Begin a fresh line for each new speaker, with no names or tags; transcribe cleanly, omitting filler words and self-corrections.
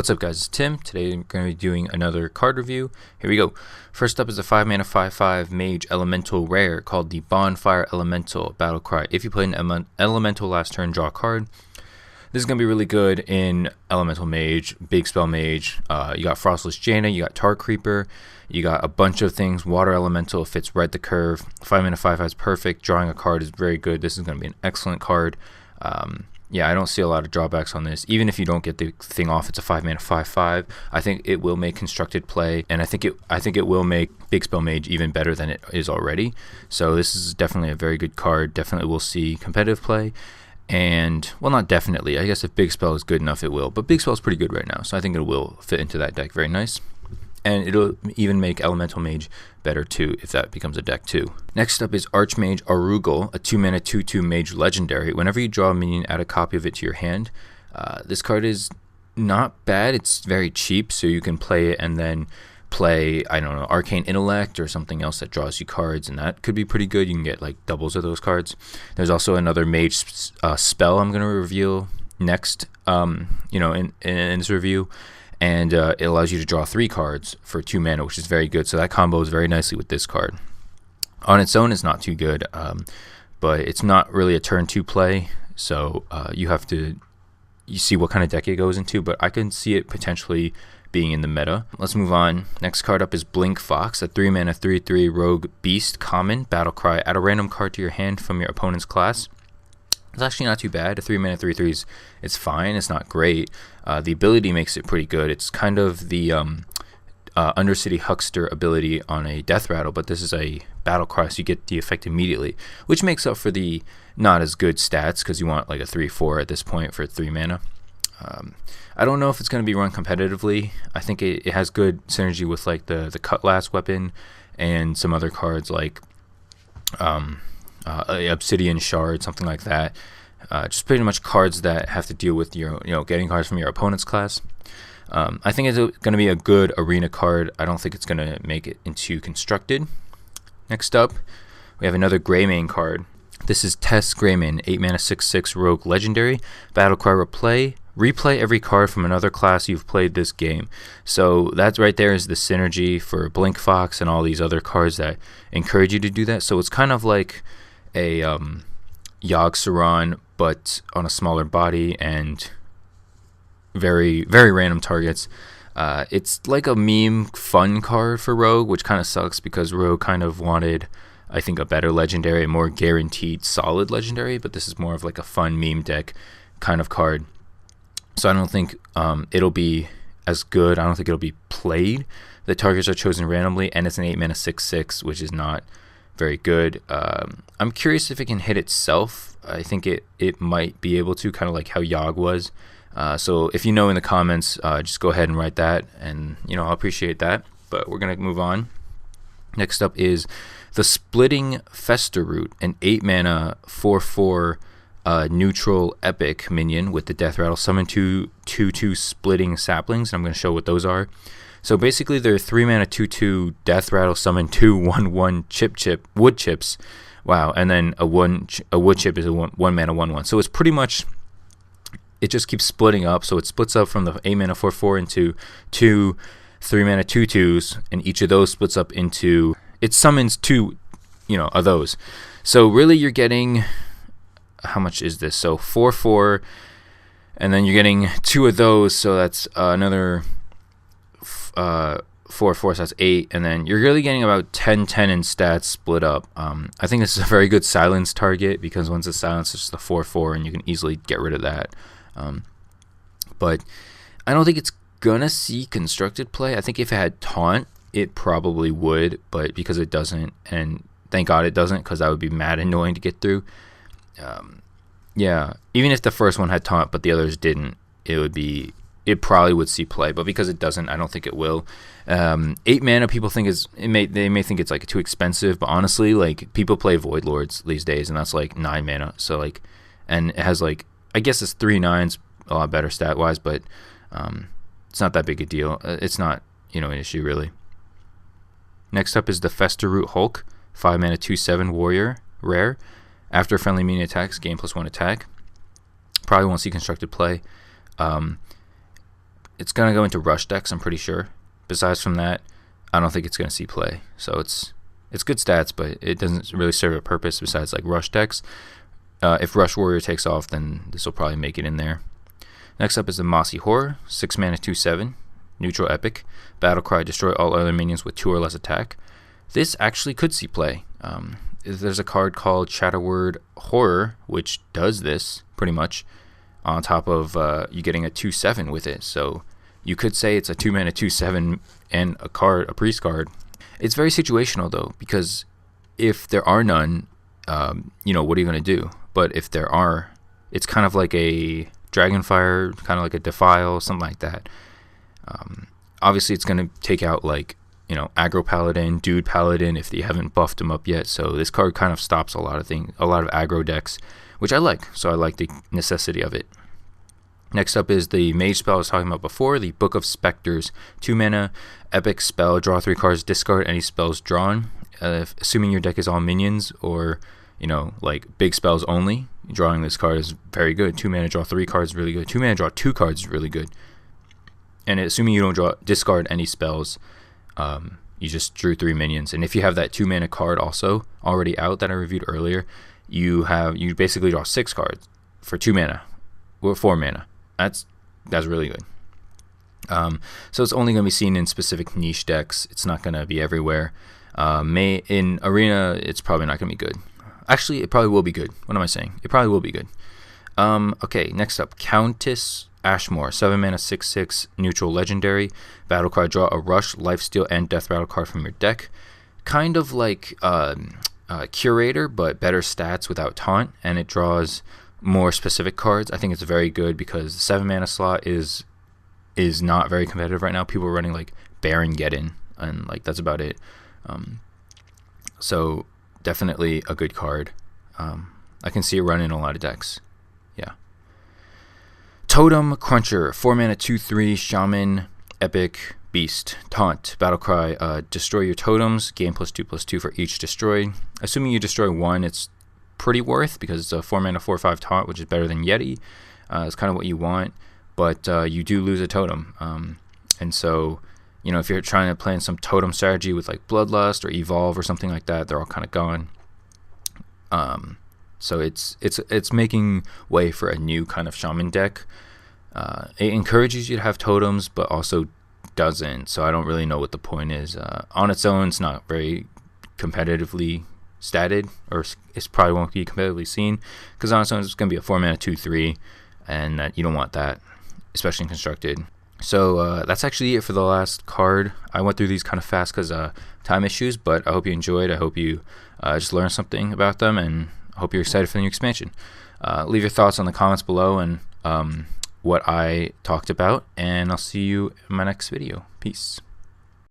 What's up, guys? It's Tim. Today I'm going to be doing another card review. Here we go. First up is a 5-mana 5/5 Mage Elemental rare called the Bonfire Elemental Battlecry. If you play an Elemental last turn, draw a card. This is going to be really good in Elemental Mage, Big Spell Mage. You got Frostless Jaina, you got Tar Creeper, you got a bunch of things. Water Elemental fits right the curve. 5-mana 5/5 is perfect. Drawing a card is very good. This is going to be an excellent card. Yeah, I don't see a lot of drawbacks on this. Even if you don't get the thing off, it's a 5-mana 5/5. I think it will make constructed play, and I think it will make Big Spell Mage even better than it is already. So this is definitely a very good card. Definitely will see competitive play, and well, not definitely. I guess if Big Spell is good enough, it will. But Big Spell is pretty good right now, so I think it will fit into that deck very nice. And it'll even make Elemental Mage better too if that becomes a deck too. Next up is Archmage Arugal, a 2-mana 2/2 Mage Legendary. Whenever you draw a minion, add a copy of it to your hand. This card is not bad. It's very cheap, so you can play it and then play, I don't know, Arcane Intellect or something else that draws you cards, and that could be pretty good. You can get like doubles of those cards. There's also another Mage spell I'm going to reveal next, in this review. And it allows you to draw 3 cards for 2 mana, which is very good. So that combos very nicely with this card. On its own, it's not too good, but it's not really a turn 2 play. So you see what kind of deck it goes into, but I can see it potentially being in the meta. Let's move on. Next card up is Blink Fox, a 3-mana 3/3 Rogue Beast common Battlecry. Add a random card to your hand from your opponent's class. It's actually not too bad. A 3-mana 3/3 it's fine. It's not great. The ability makes it pretty good. It's kind of the Undercity Huckster ability on a Death Rattle, but this is a Battlecry, so you get the effect immediately, which makes up for the not as good stats because you want like a 3/4 at this point for 3 mana. I don't know if it's going to be run competitively. I think it has good synergy with like the Cutlass weapon and some other cards like Obsidian Shard, something like that. Just pretty much cards that have to deal with your, getting cards from your opponent's class. I think it's going to be a good arena card. I don't think it's going to make it into constructed. Next up, we have another Greymane card. This is Tess Greymane, 8-mana 6/6 Rogue Legendary. Battlecry, replay every card from another class you've played this game. So that right there is the synergy for Blink Fox and all these other cards that encourage you to do that. So it's kind of like a Yogg-Saron, but on a smaller body and very, very random targets. It's like a meme fun card for Rogue, which kind of sucks because Rogue kind of wanted, I think, a better legendary, a more guaranteed solid legendary, but this is more of like a fun meme deck kind of card. So I don't think it'll be as good. I don't think it'll be played. The targets are chosen randomly, and it's an 8-mana 6/6, which is not very good. I'm curious if it can hit itself. I think it might be able to, kind of like how Yogg was. So if you know in the comments, just go ahead and write that, and I'll appreciate that. But we're gonna move on. Next up is the Splitting Fester Root, an 8-mana 4/4 neutral epic minion with the Death Rattle. Summon 2/2 Splitting Saplings, and I'm going to show what those are. So basically they're 3-mana 2/2 Death Rattle, summon 2 1/1 wood chips. Wow, and then a wood chip is a 1-mana 1/1. So it's pretty much, it just keeps splitting up. So it splits up from the 8-mana 4/4 into 2 3-mana 2/2s, and each of those splits up into, it summons 2 of those. So really you're getting, how much is this? So 4/4, and then you're getting 2 of those, so that's another 4/4, so that's 8, and then you're really getting about 10/10 in stats split up. I think this is a very good silence target because once it's silenced, it's just a 4/4, and you can easily get rid of that. But I don't think it's gonna see constructed play. I think if it had taunt, it probably would, but because it doesn't, and thank God it doesn't, because that would be mad annoying to get through. Yeah, even if the first one had taunt but the others didn't, it probably would see play, but because it doesn't, I don't think it will. 8 mana, people think they may think it's like too expensive, but honestly, like, people play Void Lords these days, and that's like 9 mana. So like, and it has like, I guess it's 3 9s, a lot better stat wise, but it's not that big a deal. It's not an issue really. Next up is the Fester Root Hulk, 5-mana 2/7 warrior rare. After friendly minion attacks, gain +1 attack. Probably won't see constructed play. it's gonna go into rush decks, I'm pretty sure. Besides from that, I don't think it's gonna see play. So it's good stats, but it doesn't really serve a purpose besides like rush decks. If Rush Warrior takes off, then this will probably make it in there. Next up is the Mossy Horror, 6 mana 2/7, neutral epic. Battlecry, destroy all other minions with 2 or less attack. This actually could see play. There's a card called Shadowword Horror, which does this pretty much, on top of you getting a 2/7 with it. So you could say it's a 2 mana 2/7 and a priest card. It's very situational though, because if there are none, what are you going to do? But if there are, it's kind of like a Dragonfire, kind of like a Defile, something like that. Obviously, it's going to take out like, Aggro Paladin, Dude Paladin, if they haven't buffed him up yet. So this card kind of stops a lot of aggro decks, which I like. So I like the necessity of it. Next up is the mage spell I was talking about before, the Book of Specters, 2 mana, epic spell, draw 3 cards, discard any spells drawn. Assuming your deck is all minions or, like big spells only, drawing this card is very good. 2 mana, draw 3 cards is really good. 2 mana, draw 2 cards is really good. And assuming you don't discard any spells, you just drew 3 minions. And if you have that 2 mana card also already out that I reviewed earlier, you basically draw 6 cards for 2 mana or 4 mana. That's really good. So it's only going to be seen in specific niche decks. It's not going to be everywhere. In Arena, it's probably not going to be good. Actually, it probably will be good. What am I saying? It probably will be good. Okay, next up, Countess Ashmore, 7 mana 6/6, neutral legendary. Battlecry, draw a rush, lifesteal, and death rattle card from your deck. Kind of like Curator, but better stats without taunt, and it draws more specific cards. I think it's very good because the 7 mana slot is not very competitive right now. People are running like Baron Geddon, and like that's about it. So definitely a good card. I can see it run in a lot of decks. Yeah. Totem Cruncher, 4 mana 2/3, Shaman, epic, beast, taunt, battlecry, destroy your totems, gain +2/+2 for each destroyed. Assuming you destroy one, it's pretty worth because it's a 4 mana 4/5 taunt, which is better than Yeti. It's kind of what you want, but you do lose a totem. And so, if you're trying to plan some totem strategy with like Bloodlust or Evolve or something like that, they're all kind of gone. So it's making way for a new kind of Shaman deck. It encourages you to have totems, but also doesn't. So I don't really know what the point is. On its own, it's not very competitively statted, or it probably won't be competitively seen, because on its own it's going to be a 4 mana 2/3, and that you don't want that, especially in constructed. So that's actually it for the last card. I went through these kind of fast because time issues, but I hope you enjoyed. I hope you just learned something about them, and I hope you're excited for the new expansion. Leave your thoughts in the comments below and what I talked about, and I'll see you in my next video. Peace.